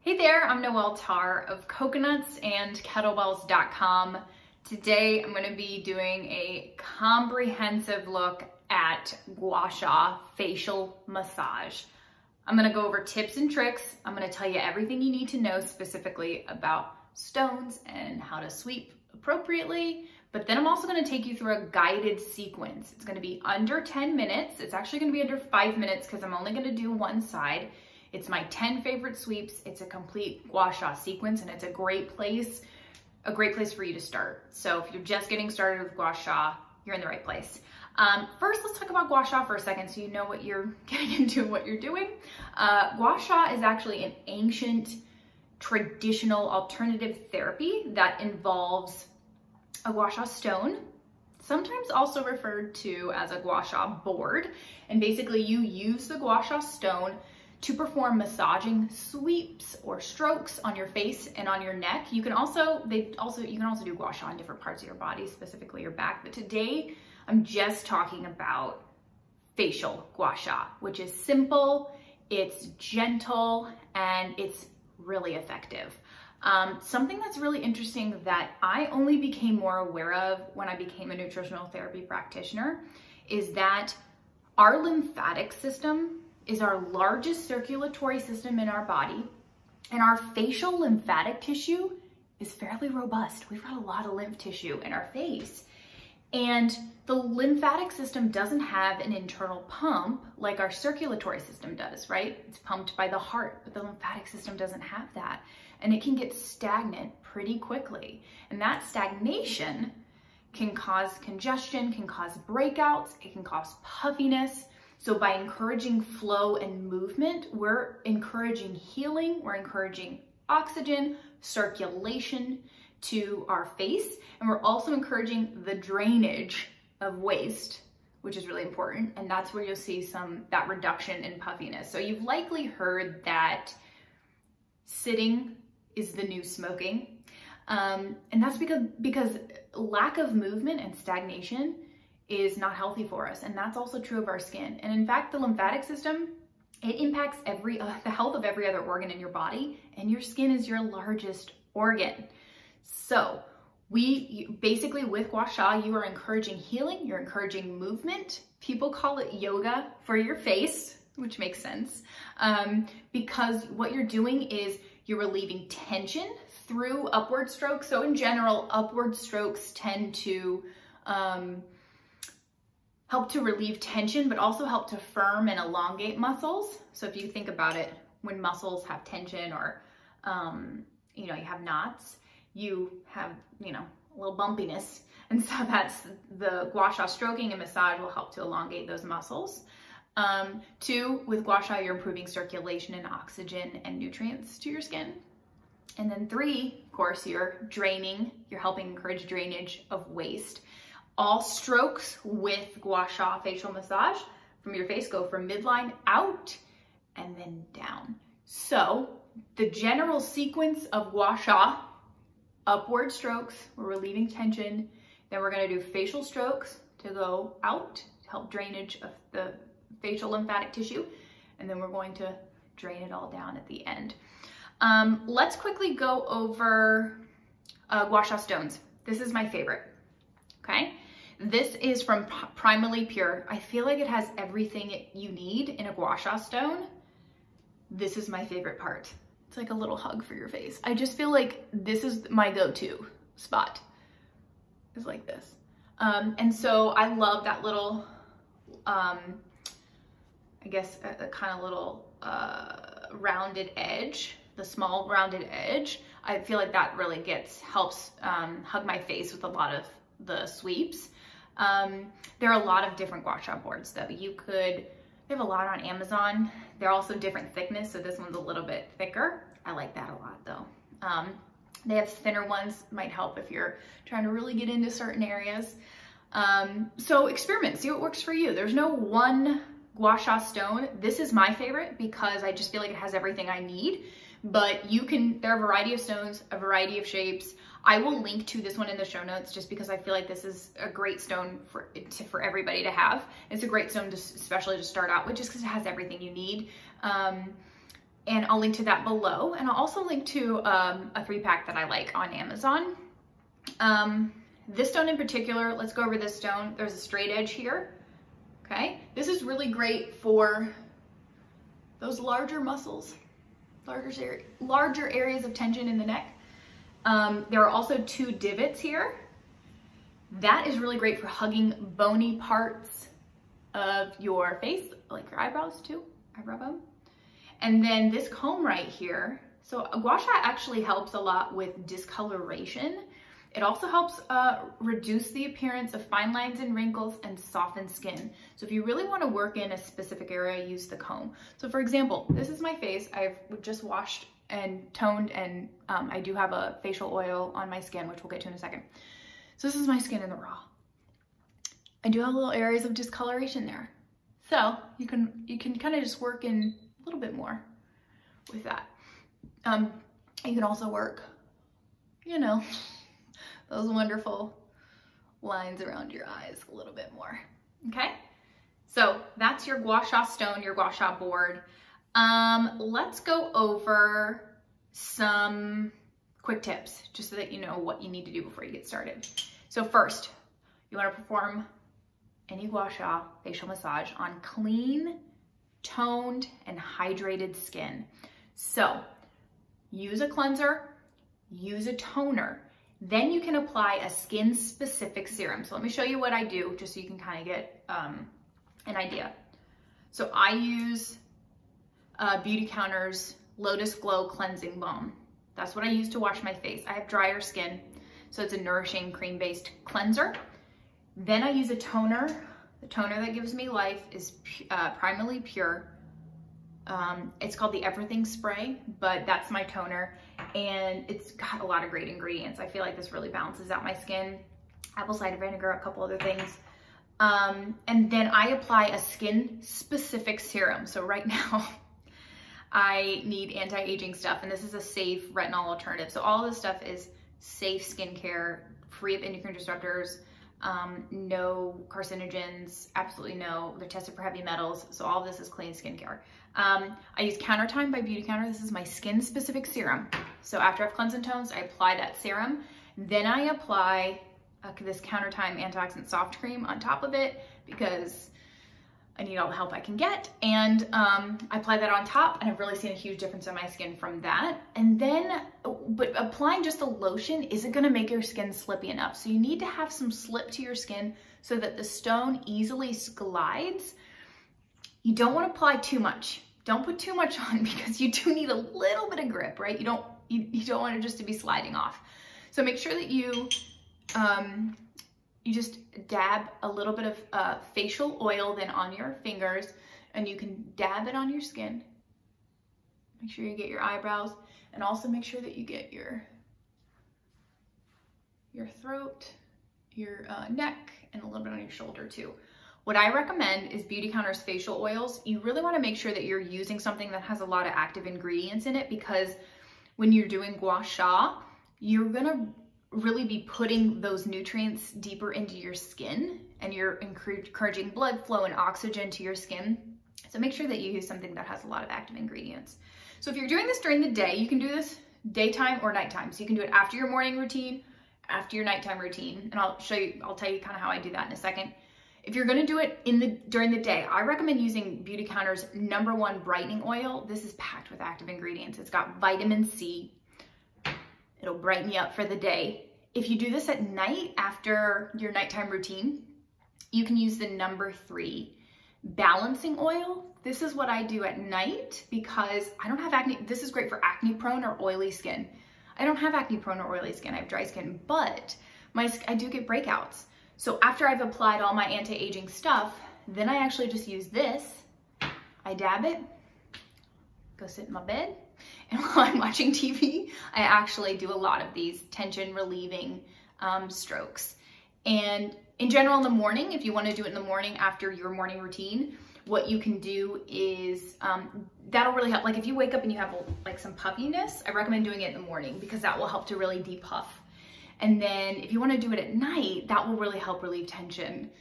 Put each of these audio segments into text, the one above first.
Hey there, I'm Noelle Tarr of coconutsandkettlebells.com. Today I'm going to be doing a comprehensive look at Gua Sha Facial Massage. I'm going to go over tips and tricks. I'm going to tell you everything you need to know specifically about stones and how to sweep appropriately. But then I'm also going to take you through a guided sequence. It's going to be under 10 minutes. It's actually going to be under 5 minutes because I'm only going to do one side. It's my 10 favorite sweeps. It's a complete Gua Sha sequence, and it's a great place for you to start. So if you're just getting started with Gua Sha, you're in the right place. First, let's talk about Gua Sha for a second so you know what you're getting into and what you're doing. Gua Sha is actually an ancient, traditional alternative therapy that involves a Gua Sha stone, sometimes also referred to as a Gua Sha board. And basically you use the Gua Sha stone to perform massaging sweeps or strokes on your face and on your neck. You can also do Gua Sha on different parts of your body, specifically your back. But today I'm just talking about facial Gua Sha, which is simple, it's gentle, and it's really effective. Something that's really interesting that I only became more aware of when I became a nutritional therapy practitioner is that our lymphatic system is our largest circulatory system in our body, and our facial lymphatic tissue is fairly robust. We've got a lot of lymph tissue in our face, and the lymphatic system doesn't have an internal pump like our circulatory system does, right? It's pumped by the heart, but the lymphatic system doesn't have that, and it can get stagnant pretty quickly, and that stagnation can cause congestion, can cause breakouts, it can cause puffiness. So by encouraging flow and movement, we're encouraging healing, we're encouraging oxygen, circulation to our face, and we're also encouraging the drainage of waste, which is really important, and that's where you'll see that reduction in puffiness. So you've likely heard that sitting is the new smoking, and that's because lack of movement and stagnation is not healthy for us, and that's also true of our skin. And in fact, the lymphatic system, it impacts the health of every other organ in your body, and your skin is your largest organ. So basically with Gua Sha, you are encouraging healing, you're encouraging movement. People call it yoga for your face, which makes sense, because what you're doing is you're relieving tension through upward strokes. So in general, upward strokes tend to help to relieve tension, but also help to firm and elongate muscles. So if you think about it, when muscles have tension or, you have knots, you have, a little bumpiness. And so that's the Gua Sha stroking and massage will help to elongate those muscles. 2, with Gua Sha, you're improving circulation and oxygen and nutrients to your skin. And then 3, of course, you're helping encourage drainage of waste. All strokes with Gua Sha facial massage from your face go from midline out and then down. So the general sequence of Gua Sha: upward strokes, we're relieving tension. Then we're going to do facial strokes to go out to help drainage of the facial lymphatic tissue. And then we're going to drain it all down at the end. Let's quickly go over Gua Sha stones. This is my favorite. Okay. This is from Primally Pure. I feel like it has everything you need in a Gua Sha stone. This is my favorite part. It's like a little hug for your face. I just feel like this is my go-to spot. It's like this. And so I love that little, I guess a kind of little rounded edge, the small rounded edge. I feel like that really helps hug my face with a lot of the sweeps. There are a lot of different Gua Sha boards though. They have a lot on Amazon. They're also different thickness, so this one's a little bit thicker. I like that a lot though. They have thinner ones, might help if you're trying to really get into certain areas. So experiment, see what works for you. There's no one Gua Sha stone. This is my favorite because I just feel like it has everything I need, but there are a variety of stones, a variety of shapes. I will link to this one in the show notes just because I feel like this is a great stone for everybody to have. It's a great stone especially to start out with just because it has everything you need. And I'll link to that below. And I'll also link to a 3-pack that I like on Amazon. This stone in particular, let's go over this stone. There's a straight edge here, okay? This is really great for those larger muscles, larger areas of tension in the neck. There are also 2 divots here. That is really great for hugging bony parts of your face, like your eyebrows too, eyebrow bone. And then this comb right here. So Gua Sha actually helps a lot with discoloration. It also helps reduce the appearance of fine lines and wrinkles and soften skin. So if you really want to work in a specific area, use the comb. So for example, this is my face. I've just washed and toned, and I do have a facial oil on my skin, which we'll get to in a second. So this is my skin in the raw. I do have little areas of discoloration there. So you can kind of just work in a little bit more with that. You can also work, you know, those wonderful lines around your eyes a little bit more, okay? So that's your Gua Sha Stone, your Gua Sha board. Let's go over some quick tips, just so that you know what you need to do before you get started. So first, you wanna perform any Gua Sha facial massage on clean, toned, and hydrated skin. So use a cleanser, use a toner, then you can apply a skin-specific serum. So let me show you what I do, just so you can kind of get an idea. So I use Beauty Counter's Lotus Glow Cleansing Balm. That's what I use to wash my face. I have drier skin, so it's a nourishing cream-based cleanser. Then I use a toner. The toner that gives me life is Primarily Pure. It's called the Everything Spray, but that's my toner, and it's got a lot of great ingredients. I feel like this really balances out my skin. Apple cider vinegar, a couple other things. And then I apply a skin-specific serum. So right now, I need anti-aging stuff, and this is a safe retinol alternative. So all of this stuff is safe skincare, free of endocrine disruptors, no carcinogens, absolutely no. They're tested for heavy metals, so all of this is clean skincare. I use Counter Time by Beauty Counter. This is my skin-specific serum. So after I've cleansed and toned, I apply that serum. Then I apply this Counter Time antioxidant soft cream on top of it because I need all the help I can get. And I apply that on top, and I've really seen a huge difference in my skin from that. And then, but applying just a lotion isn't gonna make your skin slippy enough. So you need to have some slip to your skin so that the stone easily glides. You don't wanna apply too much. Don't put too much on because you do need a little bit of grip, right? You don't want it just to be sliding off. So make sure that you just dab a little bit of facial oil then on your fingers, and you can dab it on your skin. Make sure you get your eyebrows, and also make sure that you get your throat, your neck, and a little bit on your shoulder too. What I recommend is Beauty Counter's facial oils. You really want to make sure that you're using something that has a lot of active ingredients in it, because when you're doing Gua Sha, you're gonna really be putting those nutrients deeper into your skin, and you're encouraging blood flow and oxygen to your skin. So make sure that you use something that has a lot of active ingredients. So if you're doing this during the day, you can do this daytime or nighttime. So you can do it after your morning routine, after your nighttime routine, and I'll tell you kind of how I do that in a second. If you're gonna do it during the day, I recommend using Beauty Counter's #1 brightening oil. This is packed with active ingredients. It's got vitamin C. It'll brighten you up for the day. If you do this at night after your nighttime routine, you can use the #3 balancing oil. This is what I do at night because I don't have acne. This is great for acne prone or oily skin. I don't have acne prone or oily skin. I have dry skin, but I do get breakouts. So after I've applied all my anti-aging stuff, then I actually just use this. I dab it, go sit in my bed, and while I'm watching TV, I actually do a lot of these tension relieving strokes. And in general, in the morning, if you want to do it in the morning after your morning routine, what you can do is, that'll really help. Like if you wake up and you have like some puffiness, I recommend doing it in the morning because that will help to really depuff. And then if you want to do it at night, that will really help relieve tension.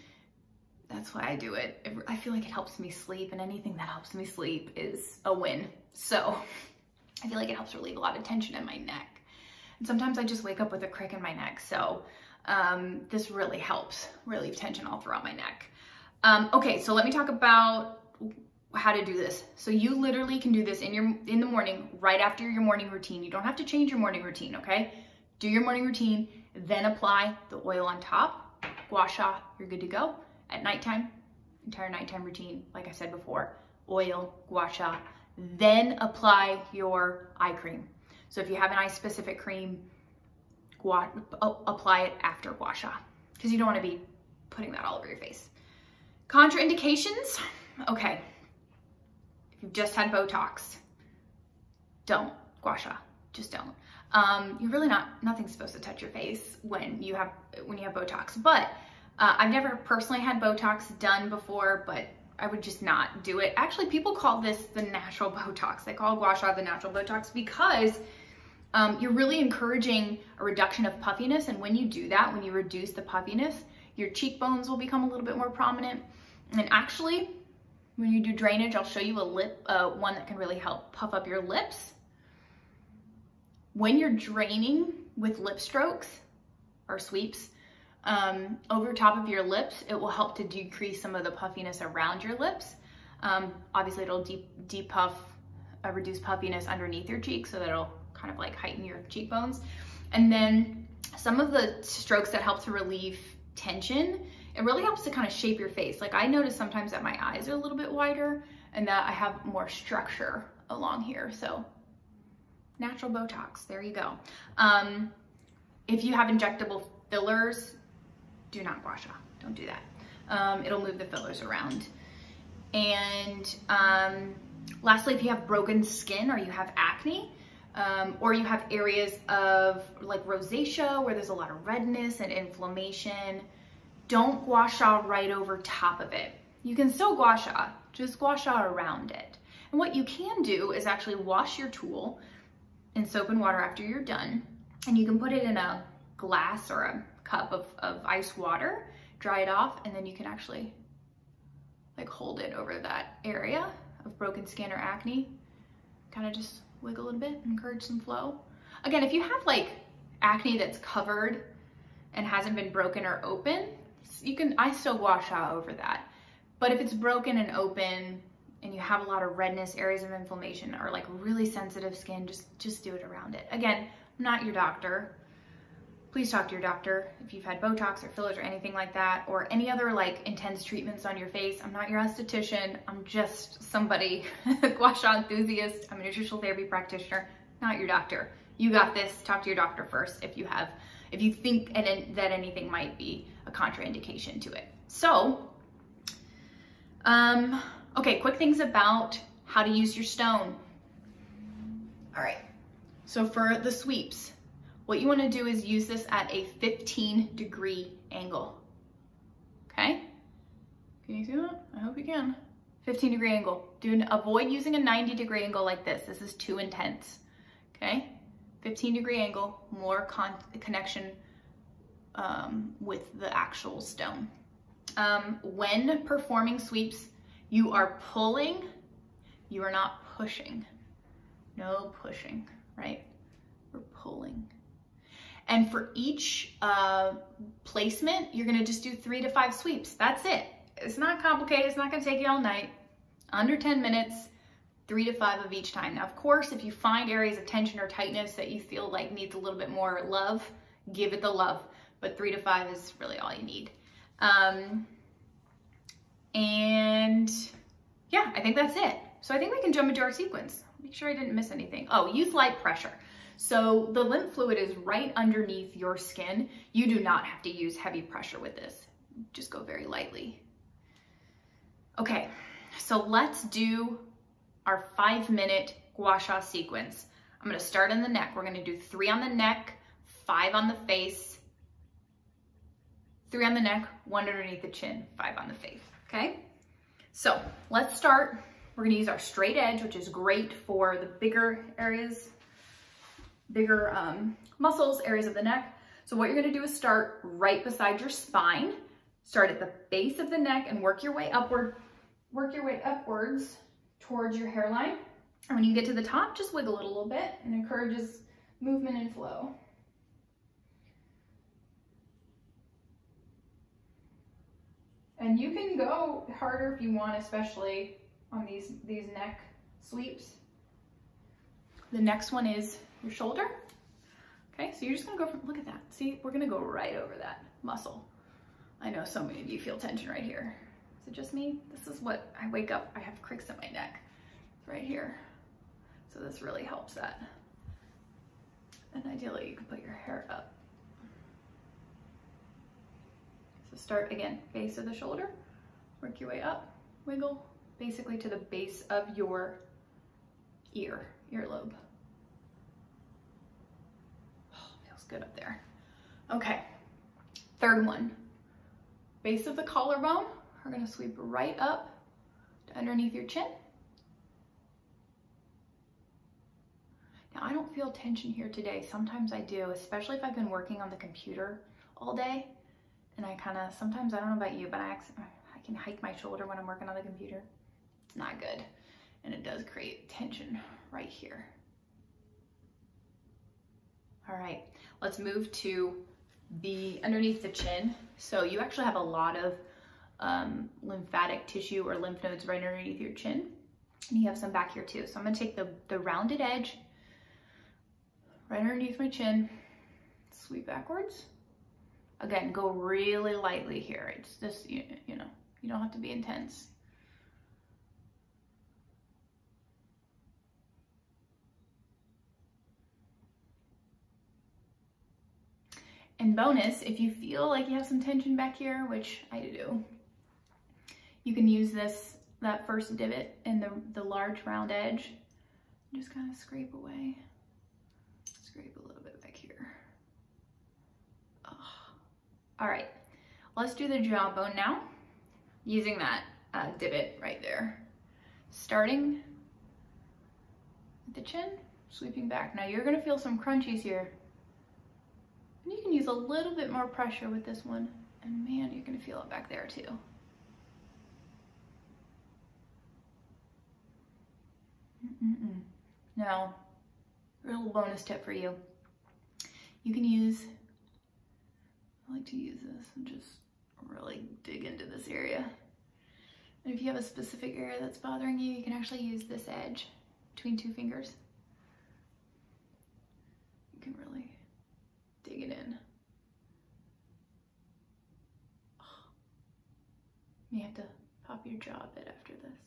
That's why I do it. I feel like it helps me sleep, and anything that helps me sleep is a win. So I feel like it helps relieve a lot of tension in my neck. And sometimes I just wake up with a crick in my neck. So this really helps relieve tension all throughout my neck. Okay, so let me talk about how to do this. So you literally can do this in the morning, right after your morning routine. You don't have to change your morning routine, okay? Do your morning routine, then apply the oil on top. Gua Sha, you're good to go. At nighttime, entire nighttime routine, like I said before, oil, Gua Sha, then apply your eye cream. So if you have an eye specific cream, apply it after Gua Sha, because you don't want to be putting that all over your face. Contraindications, okay. If you've just had Botox, don't Gua Sha, just don't. You're really nothing's supposed to touch your face when you have Botox, but I've never personally had Botox done before, but I would just not do it. Actually, people call this the natural Botox. They call Gua Sha the natural Botox because you're really encouraging a reduction of puffiness. And when you do that, when you reduce the puffiness, your cheekbones will become a little bit more prominent. And actually, when you do drainage, I'll show you one that can really help puff up your lips. When you're draining with lip strokes or sweeps over top of your lips, it will help to decrease some of the puffiness around your lips. Obviously, it'll reduce puffiness underneath your cheeks, so that'll kind of like heighten your cheekbones. And then some of the strokes that help to relieve tension, it really helps to kind of shape your face. Like I notice sometimes that my eyes are a little bit wider and that I have more structure along here. So natural Botox, there you go. If you have injectable fillers, do not Gua Sha, don't do that. It'll move the fillers around. And lastly, if you have broken skin or you have acne, or you have areas of like rosacea where there's a lot of redness and inflammation, don't Gua Sha right over top of it. You can still Gua Sha, just Gua Sha around it. And what you can do is actually wash your tool in soap and water after you're done, and you can put it in a glass or a cup of ice water, dry it off, and then you can actually like hold it over that area of broken skin or acne. Kind of just wiggle a little bit, encourage some flow. Again, if you have like acne that's covered and hasn't been broken or open, I still Gua Sha over that. But if it's broken and open and you have a lot of redness, areas of inflammation, or like really sensitive skin, just do it around it. Again, I'm not your doctor. Please talk to your doctor if you've had Botox or fillers or anything like that, or any other like intense treatments on your face. I'm not your esthetician. I'm just somebody, a Gua Sha enthusiast. I'm a nutritional therapy practitioner, not your doctor. You got this. Talk to your doctor first if you think that anything might be a contraindication to it. So, okay, quick things about how to use your stone. All right, so for the sweeps, what you want to do is use this at a 15-degree angle, okay? Can you see that? I hope you can. 15-degree angle. Avoid using a 90-degree angle like this. This is too intense, okay? 15-degree angle, more connection with the actual stone. When performing sweeps, you are pulling, you are not pushing. No pushing, right? We're pulling. And for each placement, you're gonna just do 3 to 5 sweeps. That's it. It's not complicated. It's not gonna take you all night. Under 10 minutes, 3 to 5 of each time. Now, of course, if you find areas of tension or tightness that you feel like needs a little bit more love, give it the love. But 3 to 5 is really all you need. And yeah, I think that's it. So I think we can jump into our sequence. Make sure I didn't miss anything. Oh, use light pressure. So the lymph fluid is right underneath your skin. You do not have to use heavy pressure with this. Just go very lightly. Okay, so let's do our 5-minute Gua Sha sequence. I'm gonna start on the neck. We're gonna do 3 on the neck, 5 on the face, 3 on the neck, 1 underneath the chin, 5 on the face, okay? So let's start. We're gonna use our straight edge, which is great for the bigger areas, bigger muscles, areas of the neck. So what you're gonna do is start right beside your spine, start at the base of the neck and work your way upwards towards your hairline. And when you get to the top, just wiggle it a little bit and encourages movement and flow. And you can go harder if you want, especially on these neck sweeps. The next one is your shoulder. Okay, so you're just gonna go from, look at that. See, we're gonna go right over that muscle. I know so many of you feel tension right here. Is it just me? This is what I wake up, I have cricks in my neck. It's right here. So this really helps that. And ideally you can put your hair up. So start again, base of the shoulder, work your way up, wiggle, basically to the base of your earlobe. Oh, feels good up there. Okay, third one. Base of the collarbone, we're gonna sweep right up to underneath your chin. Now I don't feel tension here today. Sometimes I do, especially if I've been working on the computer all day. And I sometimes, I don't know about you, but I can hike my shoulder when I'm working on the computer. It's not good. And it does create tension right here. All right, let's move to the underneath the chin. So you actually have a lot of lymphatic tissue or lymph nodes right underneath your chin. And you have some back here too. So I'm gonna take the rounded edge right underneath my chin, sweep backwards. Again, go really lightly here. It's just, you know, you don't have to be intense. And bonus, if you feel like you have some tension back here, which I do, you can use that first divot in the large round edge. Just kind of scrape away. Scrape a little bit back here. Oh. All right, let's do the jawbone now, using that divot right there. Starting at the chin, sweeping back. Now you're gonna feel some crunchies here. And you can use a little bit more pressure with this one. And man, you're gonna feel it back there too. Now, a little bonus tip for you. You can use, I like to use this and just really dig into this area. And if you have a specific area that's bothering you, you can actually use this edge between two fingers. You can really dig it in. Oh. You have to pop your jaw a bit after this.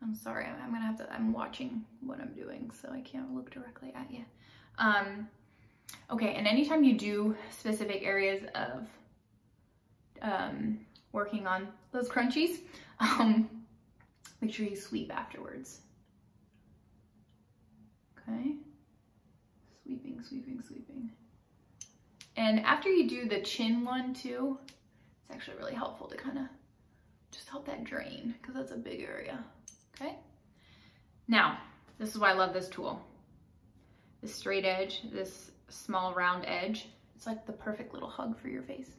I'm sorry, I'm watching what I'm doing, so I can't look directly at you. Okay, and anytime you do specific areas of working on those crunchies, make sure you sweep afterwards. Okay, sweeping, sweeping, sweeping. And after you do the chin one too, it's actually really helpful to kind of just help that drain, because that's a big area. Okay, now this is why I love this tool. This straight edge, this small round edge, it's like the perfect little hug for your face.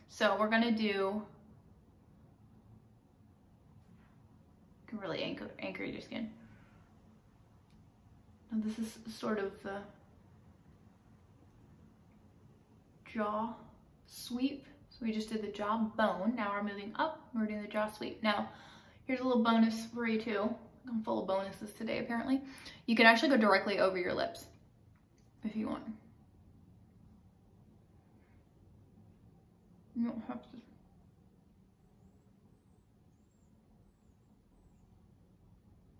So we're gonna do, you can really anchor your skin. Now this is sort of the jaw sweep. So we just did the jaw bone. Now we're moving up, we're doing the jaw sweep. Now, here's a little bonus for you too. I'm full of bonuses today, apparently. You can actually go directly over your lips if you want. You don't have to.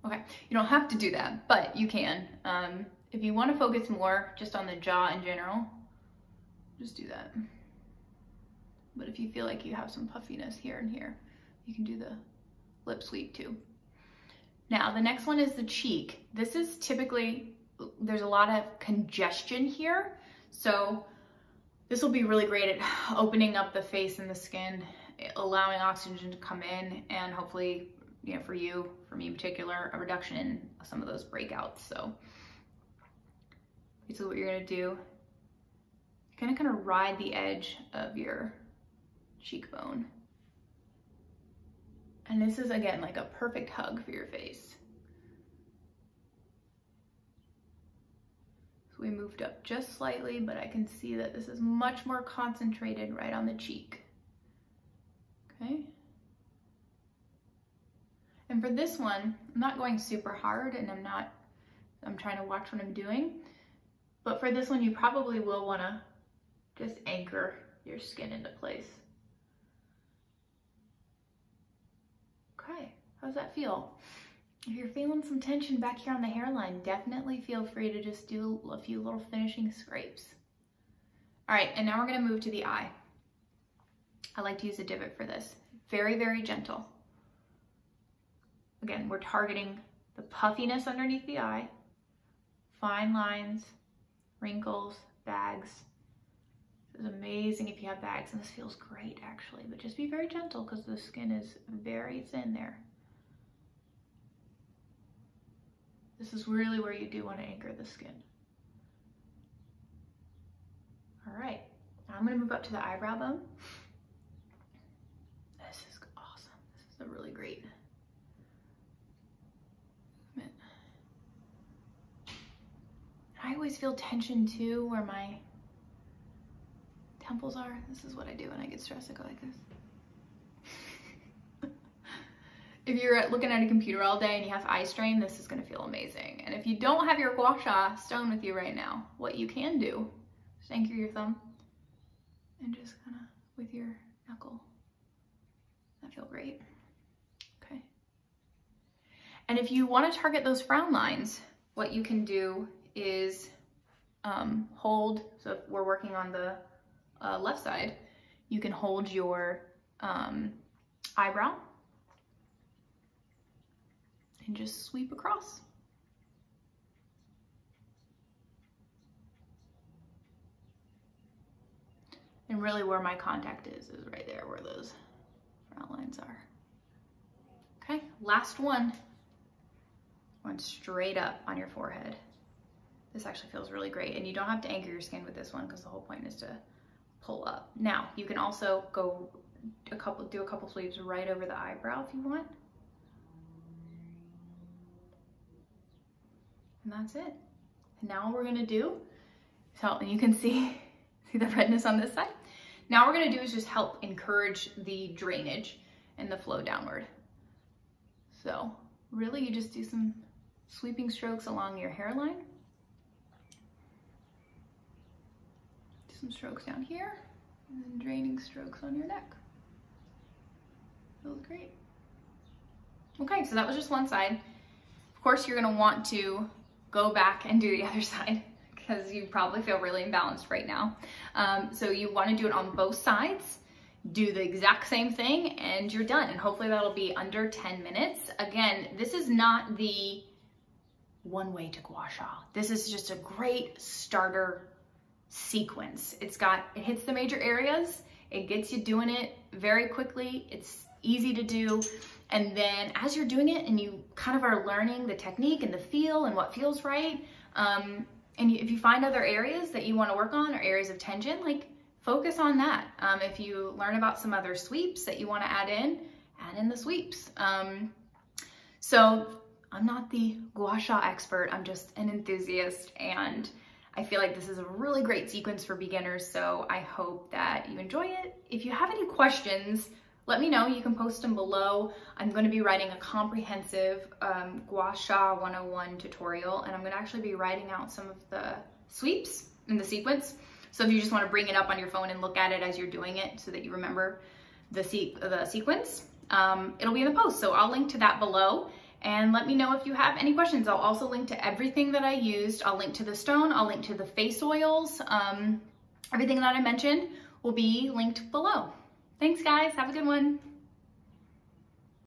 Okay, you don't have to do that, but you can. If you want to focus more just on the jaw in general, just do that. But if you feel like you have some puffiness here and here, you can do the lip sweep too. Now, the next one is the cheek. This is typically, there's a lot of congestion here. So this will be really great at opening up the face and the skin, allowing oxygen to come in, and hopefully, you know, for you, for me in particular, a reduction in some of those breakouts. So basically what you're gonna do, kind of ride the edge of your cheekbone. And this is, again, like a perfect hug for your face. So we moved up just slightly, but I can see that this is much more concentrated right on the cheek. Okay. And for this one, I'm not going super hard and I'm trying to watch what I'm doing. But for this one, you probably will want to just anchor your skin into place. Okay, how does that feel? If you're feeling some tension back here on the hairline, definitely feel free to just do a few little finishing scrapes. All right, and now we're gonna move to the eye. I like to use a divot for this. Very, very gentle. Again, we're targeting the puffiness underneath the eye, fine lines, wrinkles, bags. This is amazing if you have bags, and this feels great actually, but just be very gentle because the skin is very thin there. This is really where you do want to anchor the skin. All right, now I'm gonna move up to the eyebrow bone. This is awesome. This is a really great movement. I always feel tension too where my temples are. This is what I do when I get stressed. I go like this. If you're looking at a computer all day and you have eye strain, this is gonna feel amazing. And if you don't have your Gua Sha Stone with you right now, what you can do, just anchor your thumb and just kind of with your knuckle. That feel great. Okay. And if you want to target those frown lines, what you can do is hold, so if we're working on the left side, you can hold your eyebrow and just sweep across. And really where my contact is right there where those frown lines are. Okay, last one. One straight up on your forehead. This actually feels really great, and you don't have to anchor your skin with this one because the whole point is to pull up. Now, you can also go do a couple sweeps right over the eyebrow if you want. And that's it. And now what we're gonna do, and you can see the redness on this side. Now what we're gonna do is just help encourage the drainage and the flow downward. So really you just do some sweeping strokes along your hairline. Do some strokes down here, and then draining strokes on your neck. Feels great. Okay, so that was just one side. Of course, you're gonna want to go back and do the other side because you probably feel really imbalanced right now. So you wanna do it on both sides, do the exact same thing, and you're done. And hopefully that'll be under 10 minutes. Again, this is not the one way to Gua Sha. This is just a great starter sequence. It hits the major areas, it gets you doing it very quickly, it's easy to do. And then as you're doing it and you kind of are learning the technique and the feel and what feels right, if you find other areas that you want to work on or areas of tension, like focus on that. If you learn about some other sweeps that you want to add in the sweeps. So I'm not the Gua Sha expert, I'm just an enthusiast, and I feel like this is a really great sequence for beginners, so I hope that you enjoy it. If you have any questions, let me know. You can post them below. I'm going to be writing a comprehensive Gua Sha 101 tutorial, and I'm going to actually be writing out some of the sweeps in the sequence. So if you just want to bring it up on your phone and look at it as you're doing it so that you remember the sequence, it'll be in the post. So I'll link to that below, and let me know if you have any questions. I'll also link to everything that I used. I'll link to the stone. I'll link to the face oils. Everything that I mentioned will be linked below. Thanks guys, have a good one.